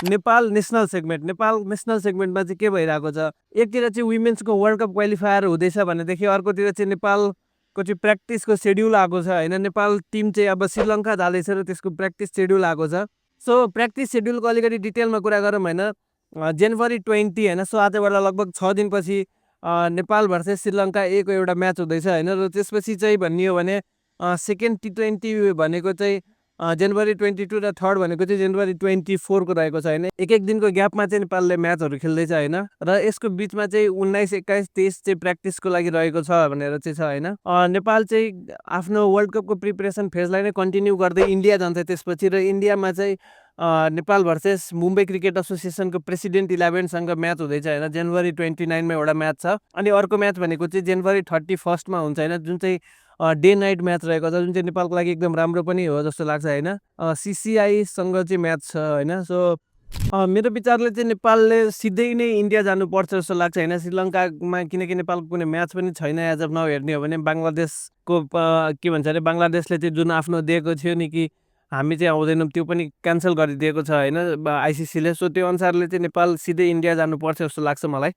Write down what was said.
Nepal national सेगमेन्टमा चाहिँ के भइरहेको छ, एकतिर चाहिँ वुमेन्सको वर्ल्ड कप क्वालिफायर हुँदैछ भनेदेखि अर्कोतिर चाहिँ नेपालको चाहिँ प्र्याक्टिसको सेड्युल आएको छ होइन। नेपाल टिम चाहिँ अब श्रीलङ्का जाँदैछ र त्यसको प्र्याक्टिस सेड्युल आएको छ। सो प्र्याक्टिस सेड्युलको अलिकति डिटेलमा कुरा गरौँ होइन, जनवरी 20 होइन, सो आजबाट लगभग 6 दिनपछि नेपाल भर्सेस श्रीलङ्का को एउटा म्याच हुँदैछ होइन। र त्यसपछि चाहिँ भन्ने हो भने सेकेन्ड T20 भनेको चाहिँ जनवरी 22 र थर्ड भनेको चाहिँ जनवरी 24 को रहेको छ होइन। एक दिनको ग्यापमा चाहिँ नेपालले म्याचहरू खेल्दैछ होइन। र यसको बिचमा चाहिँ 19, 21, 23 चाहिँ प्र्याक्टिसको लागि रहेको छ भनेर चाहिँ छ होइन। नेपाल चाहिँ आफ्नो वर्ल्ड कपको प्रिपरेसन फेजलाई नै कन्टिन्यू गर्दै इन्डिया जान्छ त्यसपछि, र इन्डियामा चाहिँ नेपाल भर्सेस मुम्बई क्रिकेट एसोसिएसनको प्रेसिडेन्ट 11सँग म्याच हुँदैछ होइन। जनवरी 29 एउटा म्याच छ, अनि अर्को म्याच भनेको चाहिँ जनवरी 31 हुन्छ होइन, जुन चाहिँ डे नाइट म्याच रहेको छ, जुन चाहिँ नेपालको लागि एकदम राम्रो पनि हो जस्तो लाग्छ होइन। CCIसँग चाहिँ म्याच छ होइन। सो मेरो विचारले चाहिँ नेपालले सिधै नै इन्डिया जानुपर्छ जस्तो लाग्छ होइन, श्रीलङ्कामा, किनकि नेपालको कुनै म्याच पनि छैन एज अफ नाउ। हेर्ने हो भने बङ्गलादेशको के भन्छ अरे, बङ्गलादेशले चाहिँ जुन आफ्नो दिएको थियो नि कि हामी चाहिँ आउँदैनौँ, त्यो पनि क्यान्सल गरिदिएको छ होइन ICCले। सो त्यो अनुसारले चाहिँ नेपाल सिधै इन्डिया जानुपर्छ जस्तो लाग्छ मलाई।